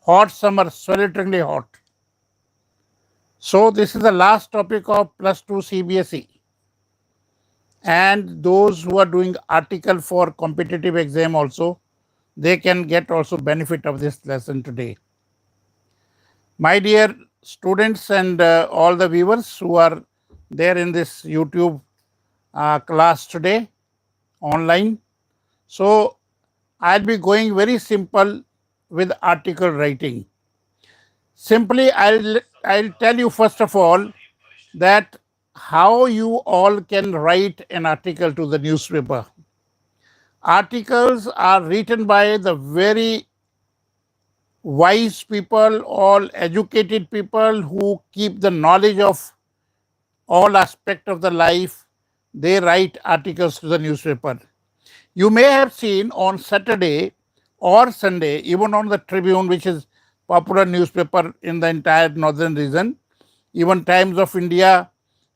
hot summer, swelteringly hot. So this is the last topic of plus 2 CBSE. And those who are doing article for competitive exam also, they can get also benefit of this lesson today. My dear students and all the viewers who are there in this YouTube class today online. So I'll be going very simple with article writing. Simply, I'll tell you first of all that how you all can write an article to the newspaper. Articles are written by the very wise people, all educated people who keep the knowledge of all aspect of the life. They write articles to the newspaper. You may have seen on Saturday or Sunday, even on the Tribune, which is popular newspaper in the entire northern region, even Times of India,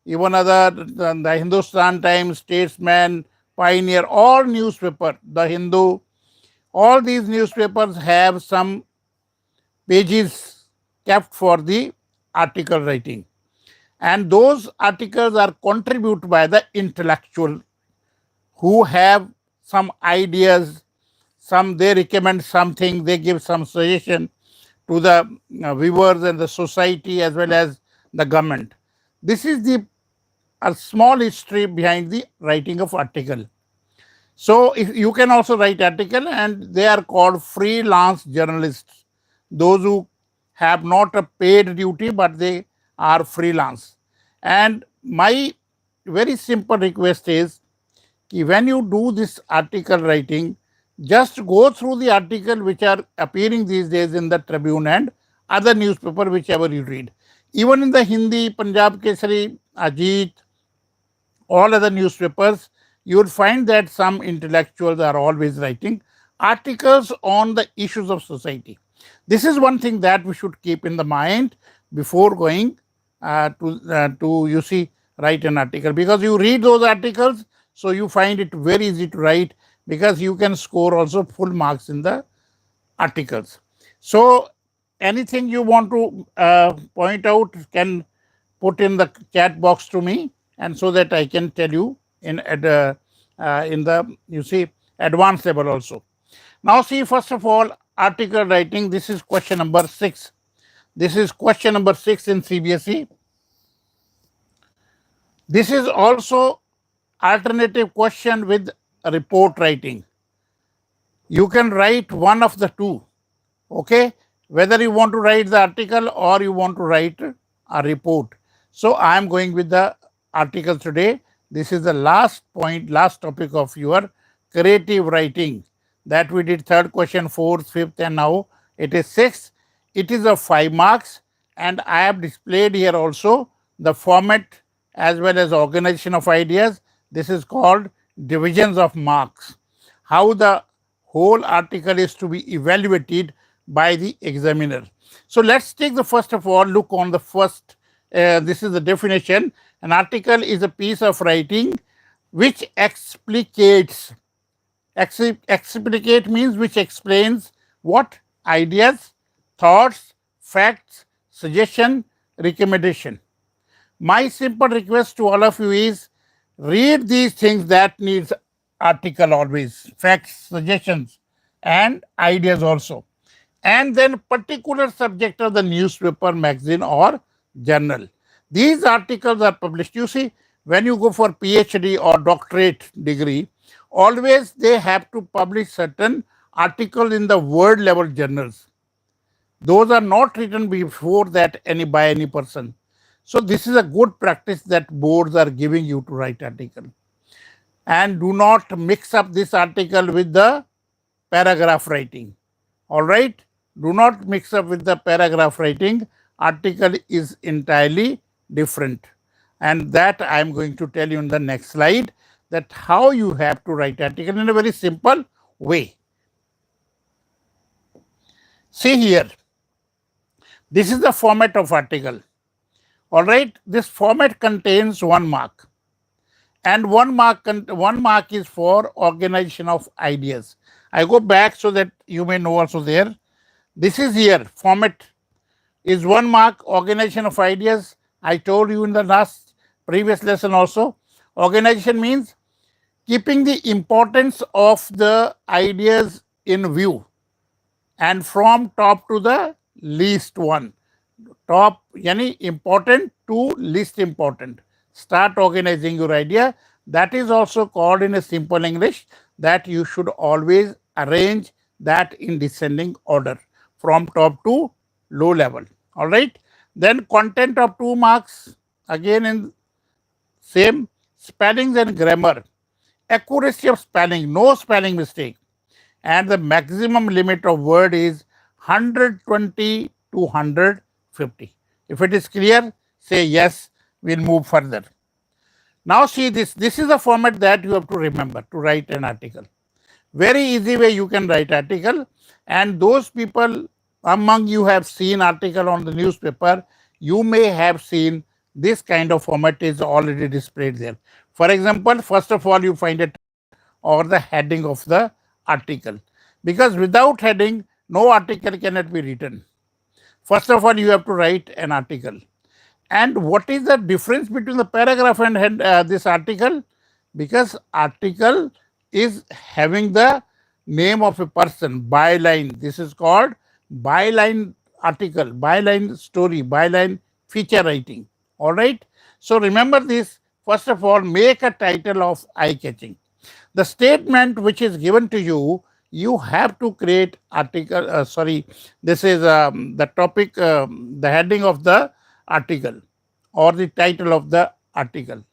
even other the Hindustan Times, Statesman, Pioneer, all newspaper, the Hindu, all these newspapers have some pages kept for the article writing. And those articles are contributed by the intellectual who have some ideas, some they recommend something, they give some suggestion to the viewers and the society as well as the government. This is the a small history behind the writing of article. So if you can also write article, and they are called freelance journalists, those who have not a paid duty but they are freelance. And my very simple request is when you do this article writing, just go through the article which are appearing these days in the Tribune and other newspaper, whichever you read. Even in the Hindi, Punjab Kesari, Ajit, all other newspapers, you would find that some intellectuals are always writing articles on the issues of society. This is one thing that we should keep in the mind before going to you see, write an article, because you read those articles, so you find it very easy to write, because you can score also full marks in the articles. So anything you want to point out can put in the chat box to me, and so that I can tell you in the you see advanced level also. Now see, first of all, article writing. This is question number 6. This is question number 6 in CBSE. This is also alternative question with report writing. You can write one of the two, okay? Whether you want to write the article or you want to write a report. So I am going with the article today. This is the last point, last topic of your creative writing. That we did third question, fourth, fifth, and now it is sixth. It is of 5 marks, and I have displayed here also the format as well as organization of ideas. This is called divisions of marks. How the whole article is to be evaluated by the examiner. So let's take the first of all look on the first. This is the definition. An article is a piece of writing which explicates. Explicate means which explains what? Ideas, thoughts, facts, suggestion, recommendation. My simple request to all of you is read these things that needs article always, facts, suggestions, and ideas also. And then particular subject of the newspaper, magazine, or journal. These articles are published. You see, when you go for PhD or doctorate degree, always they have to publish certain articles in the world level journals. Those are not written before that by any person. So this is a good practice that boards are giving you to write article. And do not mix up this article with the paragraph writing. All right? Do not mix up with the paragraph writing. Article is entirely different. And that I am going to tell you in the next slide, that how you have to write article in a very simple way. See here, this is the format of article. All right, this format contains 1 mark, and 1 mark is for organization of ideas. I go back so that you may know also there. This is here. Format is 1 mark. Organization of ideas. I told you in the last previous lesson also. Organization means keeping the importance of the ideas in view and from top to the least one. Top yani important to least important. Start organizing your idea. That is also called in a simple English that you should always arrange that in descending order from top to low level. All right. Then content of 2 marks, again in same. Spellings and grammar, accuracy of spelling, no spelling mistake, and the maximum limit of word is 120 to 150. If it is clear, say yes, we'll move further. Now see this. This is the format that you have to remember to write an article. Very easy way you can write article, and those people among you have seen article on the newspaper, you may have seen this kind of format is already displayed there. For example, first of all, you find a or the heading of the article, because without heading no article cannot be written. First of all, you have to write an article. And what is the difference between the paragraph and this article? Because article is having the name of a person, byline. This is called byline article, byline story, byline feature writing. All right. So remember this. First of all, make a title of eye catching. The statement which is given to you, you have to create article. This is the topic, the heading of the article or the title of the article.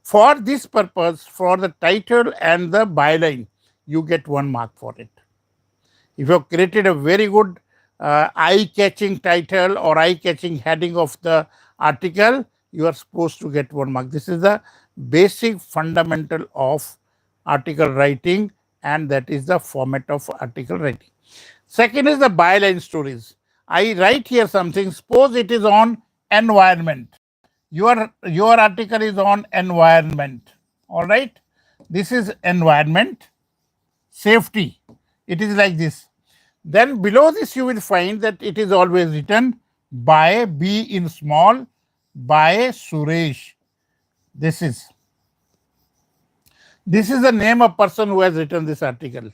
For this purpose, for the title and the byline, you get 1 mark for it. If you have created a very good eye-catching title or eye-catching heading of the article, you are supposed to get 1 mark. This is the basic fundamental of article writing, and that is the format of article writing. Second is the byline stories. I write here something. Suppose it is on environment. Your article is on environment. All right. This is environment, safety. It is like this. Then below this you will find that it is always written by B in small, by Suresh. This is the name of person who has written this article.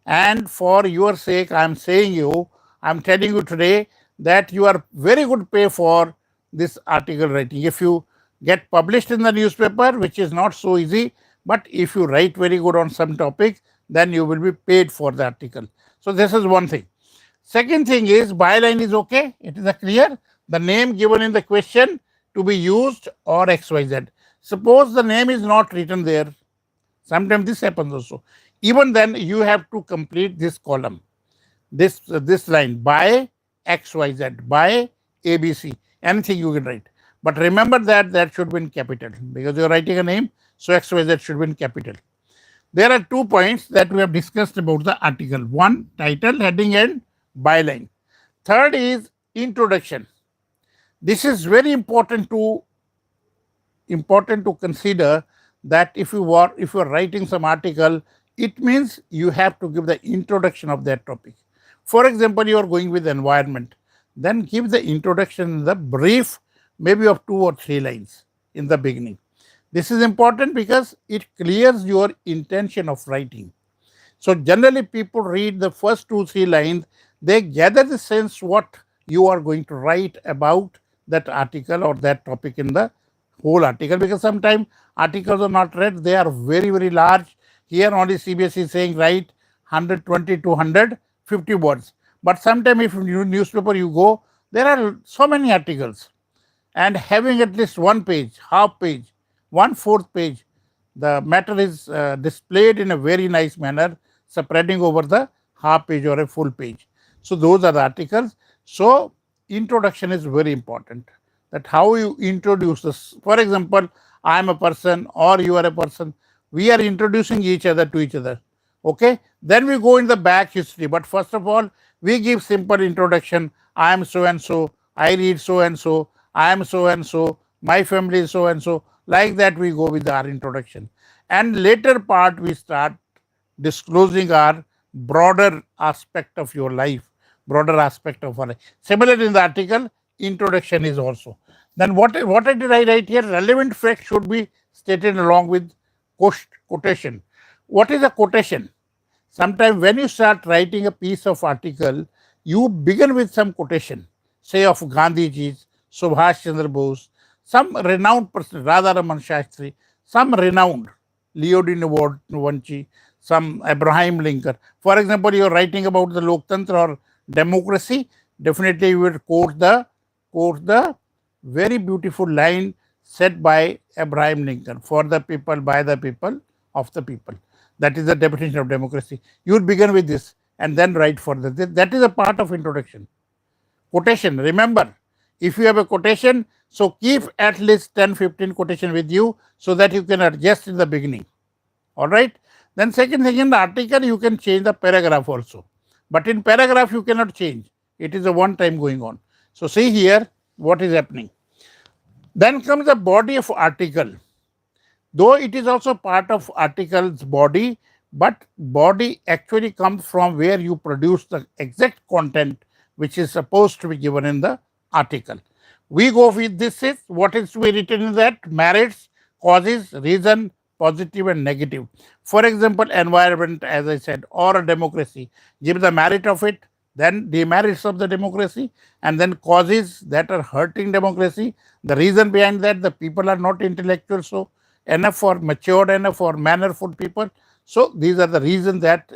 And for your sake, I am telling you today that you are very good pay for this article writing. If you get published in the newspaper, which is not so easy, but if you write very good on some topic, then you will be paid for the article. So this is one thing. Second thing is byline is okay. It is a clear. The name given in the question to be used or XYZ. Suppose the name is not written there. Sometimes this happens also. Even then, you have to complete this column, this line by XYZ, by ABC. Anything you can write. But remember that should be in capital because you are writing a name, so XYZ should be in capital. There are 2 points that we have discussed about the article. One, title, heading, and byline. Third is introduction. This is very important to consider that if you are writing some article, it means you have to give the introduction of that topic. For example, you are going with environment, then give the introduction, the brief, maybe of 2 or 3 lines in the beginning. This is important because it clears your intention of writing. So generally people read the first 2-3 lines, they gather the sense what you are going to write about that article or that topic in the whole article, because sometimes articles are not read, they are very, very large. Here only CBSE is saying write 120 to 150 words. But sometimes if you newspaper you go, there are so many articles. And having at least 1 page, half page, 1/4 page, the matter is displayed in a very nice manner, spreading over the half page or a full page. So those are the articles. So introduction is very important. That how you introduce this. For example, I am a person or you are a person. We are introducing each other to each other. Okay. Then we go in the back history. But first of all, we give simple introduction. I am so and so. I read so and so. I am so and so. My family is so and so. Like that we go with our introduction. And later part we start disclosing our broader aspect of your life. broader aspect of our. Similarly, in the article, introduction is also. Then what did I write here? Relevant facts should be stated along with quotation. What is a quotation? Sometimes when you start writing a piece of article, you begin with some quotation, say of Gandhiji's, Subhash Chandra Bose, some renowned person, Radharaman Shastri, some renowned, Leonid Vinci, some Abraham Lincoln. For example, you are writing about the Loktantra or democracy, definitely you will quote the very beautiful line said by Abraham Lincoln, for the people, by the people, of the people. That is the definition of democracy. You will begin with this and then write further. That is a part of introduction. Quotation, remember, if you have a quotation, so keep at least 10-15 quotation with you so that you can adjust in the beginning. All right. Then second thing, in the article, you can change the paragraph also. But in paragraph, you cannot change. It is a one time going on. So see here what is happening. Then comes the body of article. Though it is also part of article's body, but body actually comes from where you produce the exact content which is supposed to be given in the article. We go with this is what is to be written in that: merits, causes, reason, positive and negative. For example, environment, as I said, or a democracy, give the merit of it, then demerits of the democracy, and then causes that are hurting democracy. The reason behind that, the people are not intellectual, so enough or matured enough or mannerful people. So these are the reasons that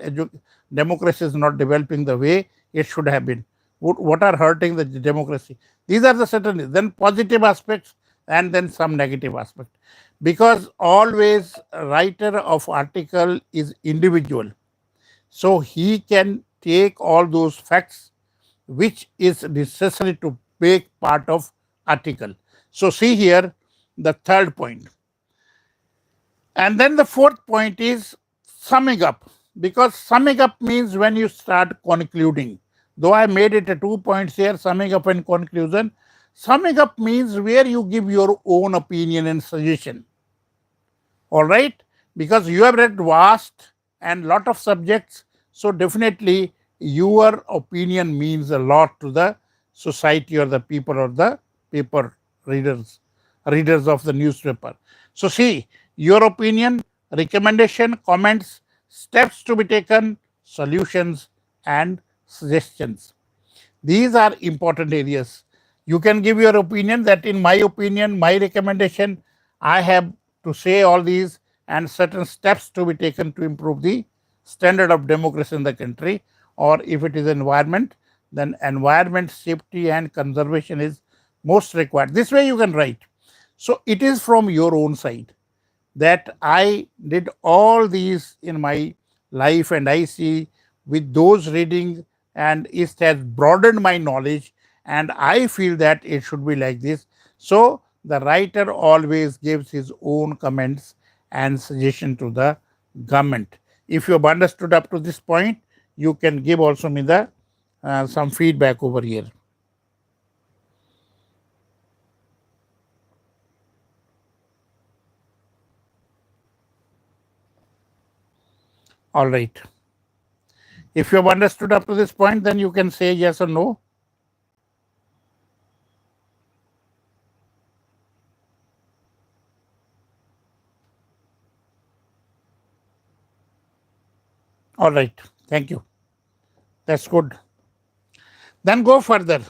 democracy is not developing the way it should have been. What are hurting the democracy? These are the certain. Then positive aspects and then some negative aspect. Because always a writer of article is individual. So he can take all those facts which is necessary to make part of article. So see here the third point. And then the fourth point is summing up, because summing up means when you start concluding. Though I made it a 2 points here, summing up and conclusion. Summing up means where you give your own opinion and suggestion. All right, because you have read vast and lot of subjects, so definitely your opinion means a lot to the society or the people or the paper readers of the newspaper. So see, your opinion, recommendation, comments, steps to be taken, solutions and suggestions. These are important areas. You can give your opinion that in my opinion, my recommendation, I have to say all these and certain steps to be taken to improve the standard of democracy in the country. Or if it is environment, then environment safety and conservation is most required. This way you can write. So it is from your own side that I did all these in my life and I see with those readings and it has broadened my knowledge and I feel that it should be like this. So the writer always gives his own comments and suggestion to the government. If you have understood up to this point, you can give also me the some feedback over here. All right. If you have understood up to this point, then you can say yes or no. All right. Thank you. That's good. Then go further.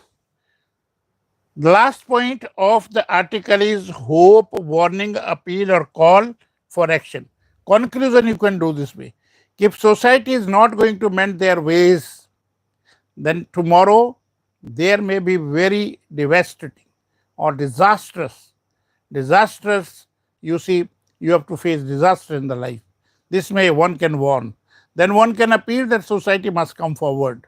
The last point of the article is hope, warning, appeal, or call for action. Conclusion you can do this way. If society is not going to mend their ways, then tomorrow there may be very devastating or disastrous. Disastrous, you see, you have to face disaster in the life. This may one can warn. Then one can appeal that society must come forward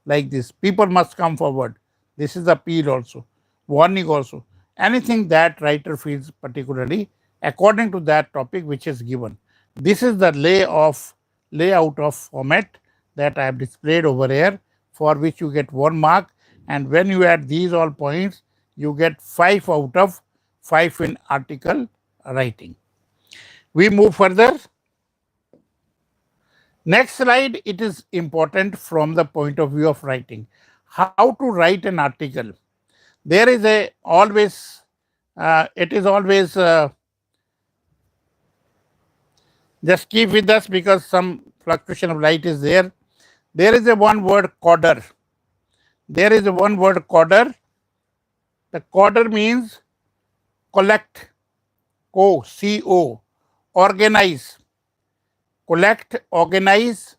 like this. People must come forward. This is appeal also, warning also. Anything that writer feels particularly according to that topic which is given. This is the layout of format that I have displayed over here, for which you get 1 mark. And when you add these all points, you get 5 out of 5 in article writing. We move further. Next slide, it is important from the point of view of writing. How to write an article. There is a always, it is always, just keep with us because some fluctuation of light is there. There is a one word coder. There is a one word coder. The coder means collect, co, organize, collect, organize.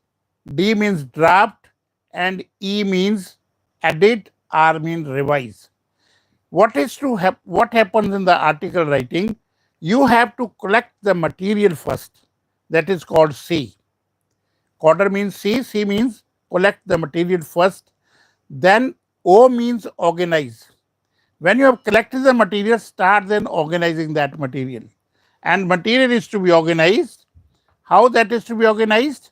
D means draft, and E means edit, R means revise. What happens in the article writing? You have to collect the material first. That is called C. Coder means C. C means collect the material first. Then O means organize. When you have collected the material, start then organizing that material. And material is to be organized. How that is to be organized?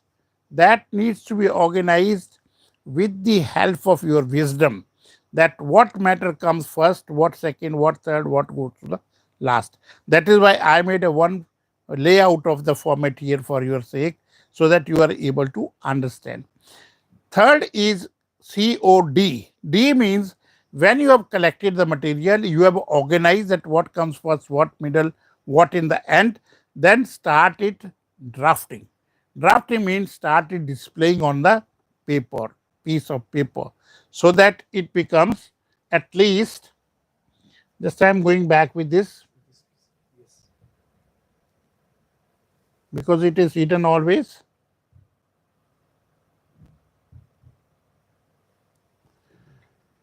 That needs to be organized with the help of your wisdom. That what matter comes first, what second, what third, what goes to the last. That is why I made a one layout of the format here for your sake, so that you are able to understand. Third is COD. D means when you have collected the material, you have organized that what comes first, what middle, what in the end, then start it drafting. Drafting means start it displaying on the paper, piece of paper, so that it becomes at least, just I am going back with this because it is hidden always.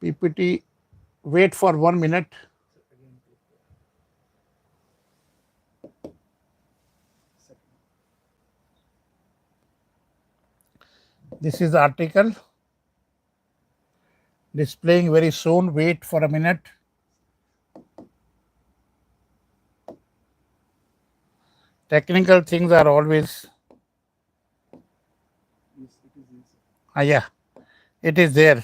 PPT, wait for 1 minute. This is the article displaying very soon. Wait for a minute. Technical things are always. Yeah, it is there.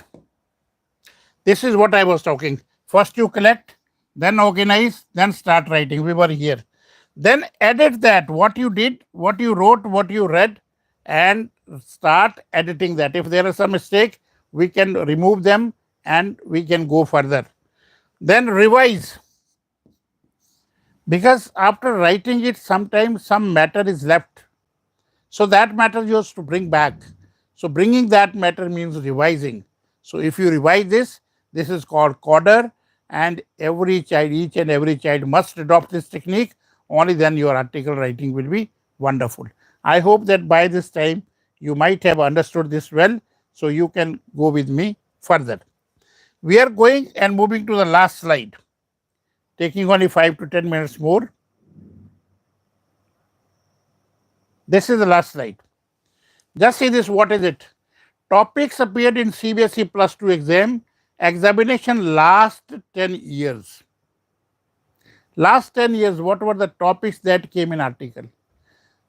This is what I was talking. First you collect, then organize, then start writing. We were here. Then edit that, what you did, what you wrote, what you read, and start editing that. If there is some mistake, we can remove them and we can go further. Then revise. Because after writing it, sometimes some matter is left. So that matter you have to bring back. So bringing that matter means revising. So if you revise this is called coder, and every child, each and every child must adopt this technique. Only then your article writing will be wonderful. I hope that by this time you might have understood this well, so you can go with me further. We are going and moving to the last slide, taking only 5 to 10 minutes more. This is the last slide. Just see this, what is it? Topics appeared in CBSE plus 2 exam. Examination last 10 years. Last 10 years, what were the topics that came in article?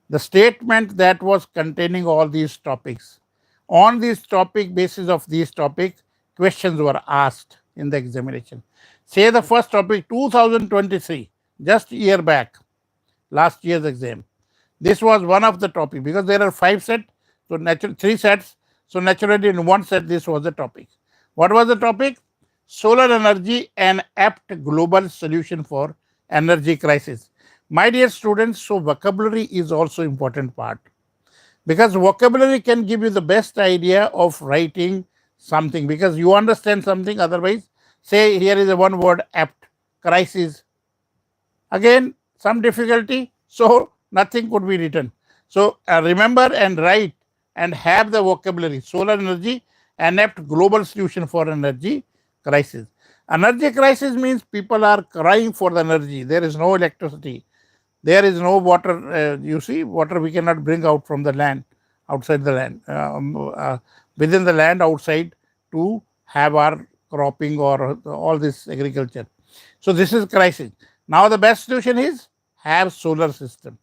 The statement that was containing all these topics. On this topic, basis of these topics, questions were asked in the examination. Say the first topic, 2023, just a year back, last year's exam. This was one of the topics because there are 5 sets, so 3 sets. So naturally in one set, this was the topic. What was the topic? Solar energy, an apt global solution for energy crisis. My dear students, so vocabulary is also important part, because vocabulary can give you the best idea of writing something, because you understand something. Otherwise, say here is a one word, apt, crisis. Again, some difficulty, so nothing could be written. So remember and write and have the vocabulary. Solar energy, an apt global solution for energy crisis. Energy crisis means people are crying for the energy. There is no electricity. There is no water. You see, water we cannot bring out from the land, outside the land, within the land, outside, to have our cropping or all this agriculture. So this is crisis. Now the best solution is have solar system,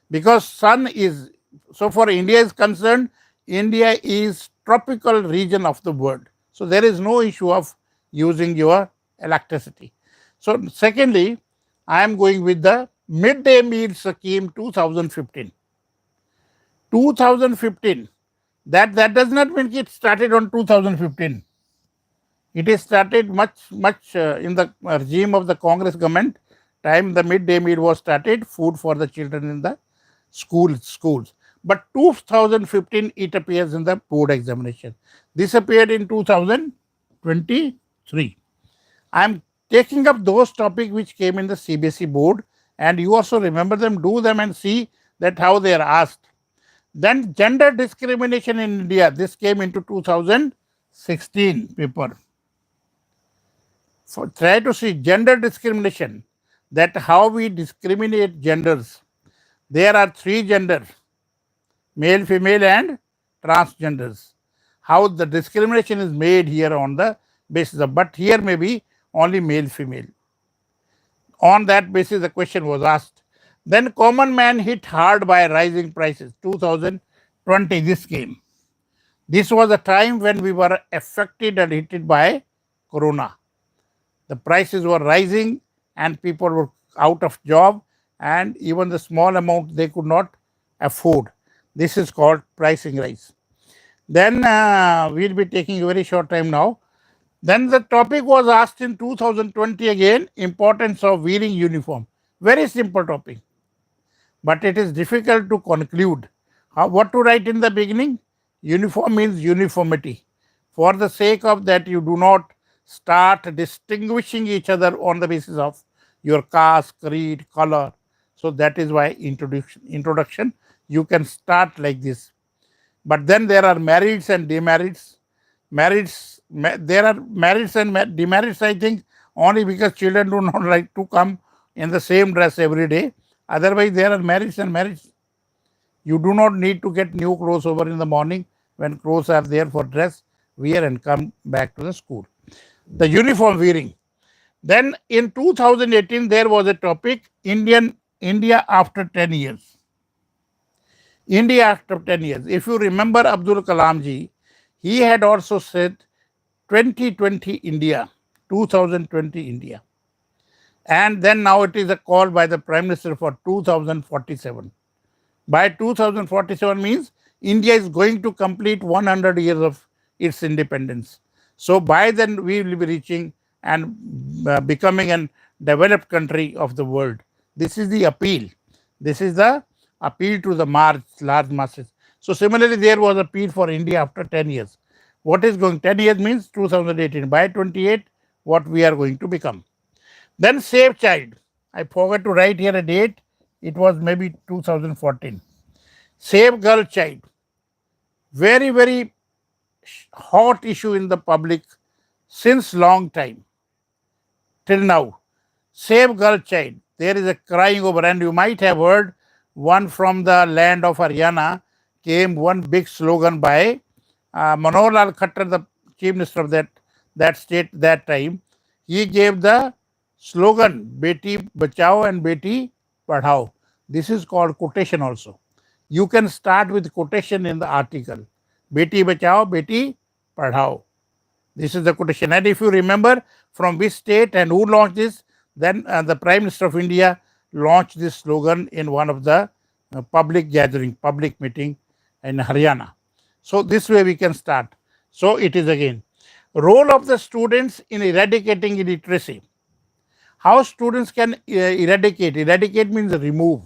because sun is, so for India is concerned, India is tropical region of the world. So there is no issue of using your electricity. So secondly, I am going with the midday meal scheme 2015. 2015. That does not mean it started on 2015. It is started much in the regime of the Congress government time. The midday meal was started, food for the children in the schools. But 2015 it appears in the board examination. This appeared in 2023. I am taking up those topics which came in the CBSE board, and you also remember them, do them, and see that how they are asked. Then gender discrimination in India. This came into 2016 paper. So try to see gender discrimination, that how we discriminate genders. There are three genders: male, female, and transgenders. How the discrimination is made here on the basis of, but here may be only male, female. On that basis, the question was asked. Then common man hit hard by rising prices. 2020, this came. This was a time when we were affected and hit by corona. The prices were rising and people were out of job, and even the small amount they could not afford. This is called pricing rise. Then we'll be taking a very short time now. Then the topic was asked in 2020 again, importance of wearing uniform. Very simple topic, but it is difficult to conclude. What to write in the beginning? Uniform means uniformity. For the sake of that, you do not start distinguishing each other on the basis of your caste, creed, color. So that is why introduction you can start like this. But then there are marrieds and demerits. There are merits and demerits, I think, only because children do not like to come in the same dress every day. Otherwise, there are merits and merits. You do not need to get new clothes over in the morning when clothes are there for dress, wear, and come back to the school. The uniform wearing. Then in 2018, there was a topic, India after 10 years. India after 10 years. If you remember Abdul Kalam ji, he had also said 2020 India, 2020 India. And then now it is a call by the Prime Minister for 2047. By 2047 means India is going to complete 100 years of its independence. So by then we will be reaching and becoming a developed country of the world. This is the appeal. This is the appeal to the large masses. So similarly, there was appeal for India after 10 years. What is going? 10 years means 2018. By 28, what we are going to become. Then Save Child. I forgot to write here a date. It was maybe 2014. Save Girl Child. Very, very hot issue in the public since long time till now. Save Girl Child. There is a crying over, and you might have heard one from the land of Haryana came one big slogan by Manohar Lal Khattar, the chief minister of that state that time. He gave the slogan Beti Bachao and Beti Padhao. This is called quotation also. You can start with quotation in the article. Beti Bachao, Beti Padhao. This is the quotation. And if you remember from which state and who launched this, then the Prime Minister of India launched this slogan in one of the public gathering, public meeting in Haryana. So this way we can start. So it is again. Role of the students in eradicating illiteracy. How students can eradicate. Eradicate means remove.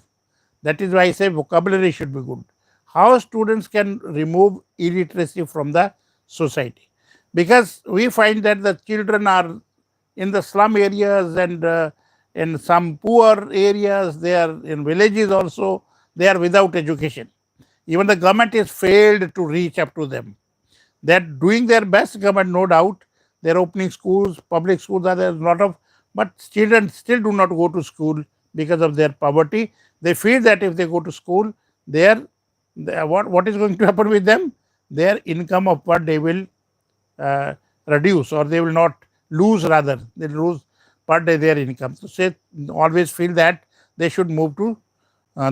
That is why I say vocabulary should be good. How students can remove illiteracy from the society. Because we find that the children are in the slum areas and in some poor areas, they are in villages also, they are without education. Even the government has failed to reach up to them. They are doing their best, government, no doubt. They are opening schools, public schools are there, a lot of, but children still do not go to school because of their poverty. They feel that if they go to school, what is going to happen with them? Their income of per day will reduce, or they will not lose, rather they lose per day their income. So say always feel that they should move to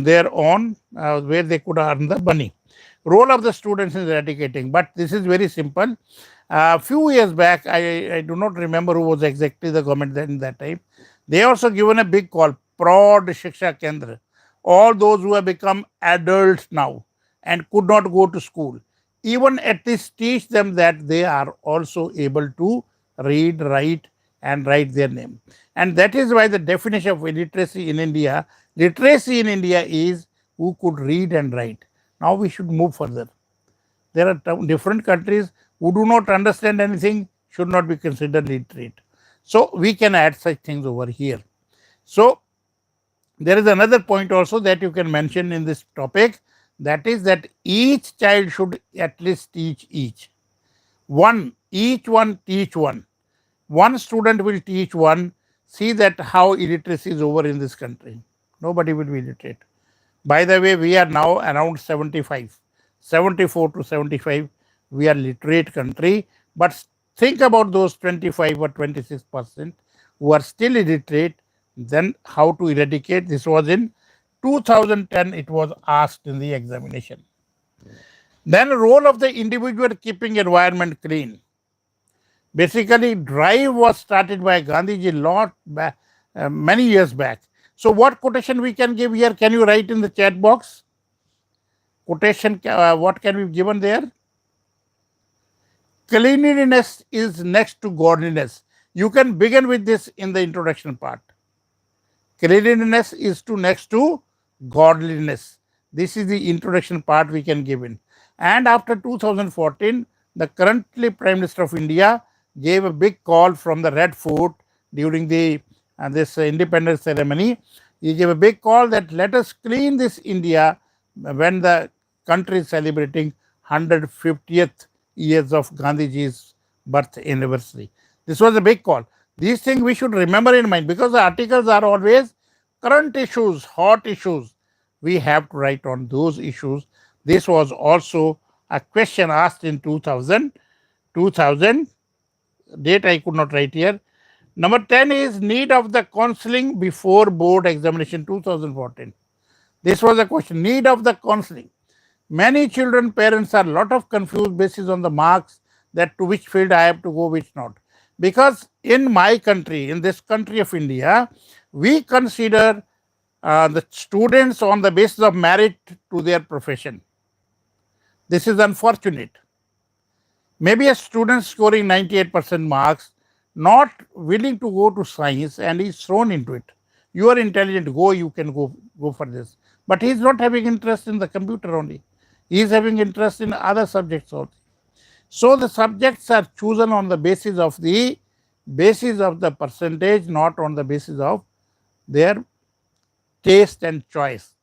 their own where they could earn the money. Role of the students is eradicating, but this is very simple. A few years back, I do not remember who was exactly the government then in that time. They also given a big call, Prod Shiksha Kendra. All those who have become adults now and could not go to school, even at least teach them that they are also able to read, write, and write their name. And that is why the definition of literacy in India is who could read and write. Now we should move further. There are different countries who do not understand anything, should not be considered literate. So we can add such things over here. So there is another point also that you can mention in this topic, that is that each child should at least teach each. Each one teach one. One student will teach one. See that how illiteracy is over in this country. Nobody will be illiterate. By the way, we are now around 75, 74 to 75. We are literate country. But think about those 25 or 26% who are still illiterate. Then how to eradicate? This was in 2010. It was asked in the examination. Then role of the individual keeping environment clean. Basically, drive was started by Gandhiji many years back. So what quotation we can give here? Can you write in the chat box? Quotation, what can be given there? Cleanliness is next to godliness. You can begin with this in the introduction part. Cleanliness is next to godliness. This is the introduction part we can give in. And after 2014, the currently Prime Minister of India gave a big call from the Red Fort during this independence ceremony. He gave a big call that let us clean this India when the country is celebrating 150th years of Gandhiji's birth anniversary. This was a big call. These things we should remember in mind, because the articles are always current issues, hot issues. We have to write on those issues. This was also a question asked in 2000 date I could not write here. Number 10 is need of the counseling before board examination 2014. This was a question, need of the counseling. Many children, parents are a lot of confused basis on the marks that to which field I have to go, which not. Because in my country, in this country of India, we consider the students on the basis of merit to their profession. This is unfortunate. Maybe a student scoring 98% marks, not willing to go to science, and is thrown into it. You are intelligent, you can go for this. But he is not having interest in the computer only. He is having interest in other subjects also. So the subjects are chosen on the basis of the percentage, not on the basis of their taste and choice.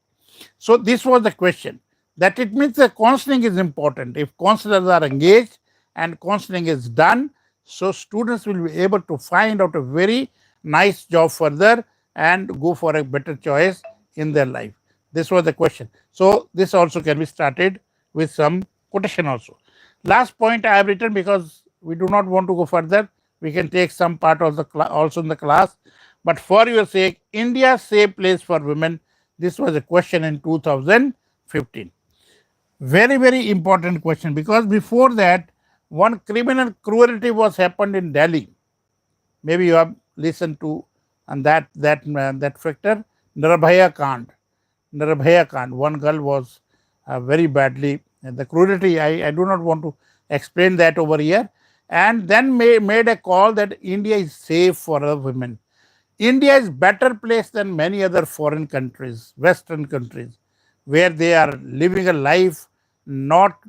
So this was the question. That it means the counseling is important. If counselors are engaged and counseling is done, so students will be able to find out a very nice job further and go for a better choice in their life. This was the question. So this also can be started with some quotation also. Last point I have written, because we do not want to go further. We can take some part of the also in the class. But for your sake, India safe place for women. This was a question in 2015. Very, very important question, because before that, one criminal cruelty was happened in Delhi. Maybe you have listened to and that factor, Nirbhaya Kand. One girl was very badly, the cruelty, I do not want to explain that over here. And then made a call that India is safe for our women. India is better place than many other foreign countries, Western countries, where they are living a life not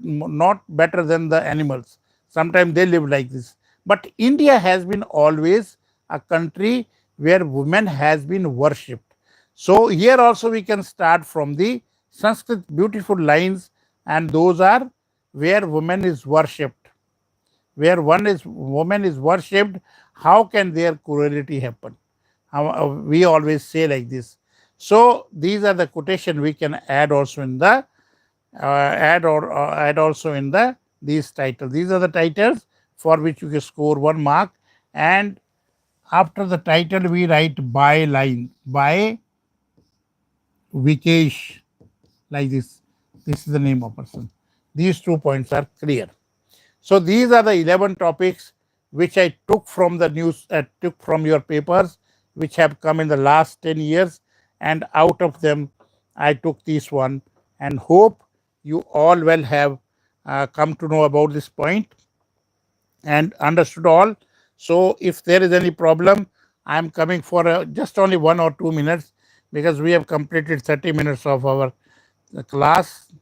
better than the animals. Sometimes they live like this. But India has been always a country where women has been worshipped. So here also we can start from the Sanskrit beautiful lines, and those are where woman is worshipped. Where woman is worshipped, how can their cruelty happen? We always say like this. So these are the quotation we can add also in the these titles. These are the titles for which you can score 1 mark. And after the title we write by line, by Vikesh, like this. This is the name of person. These 2 points are clear. So these are the 11 topics which I took from the news, took from your papers, which have come in the last 10 years. And out of them, I took this one, and hope you all will have come to know about this point and understood all. So if there is any problem, I am coming for just only 1 or 2 minutes, because we have completed 30 minutes of our class.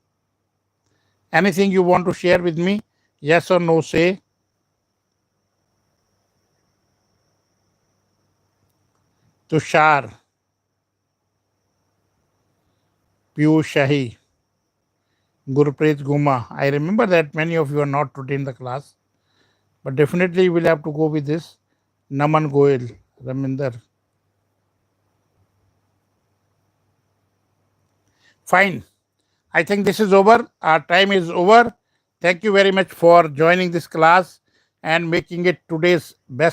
Anything you want to share with me? Yes or no, say. Tushar, Piyush Shahi, Gurpreet Guma. I remember that many of you are not today in the class, but definitely you will have to go with this. Naman Goel, Raminder. Fine. I think this is over. Our time is over. Thank you very much for joining this class and making it today's best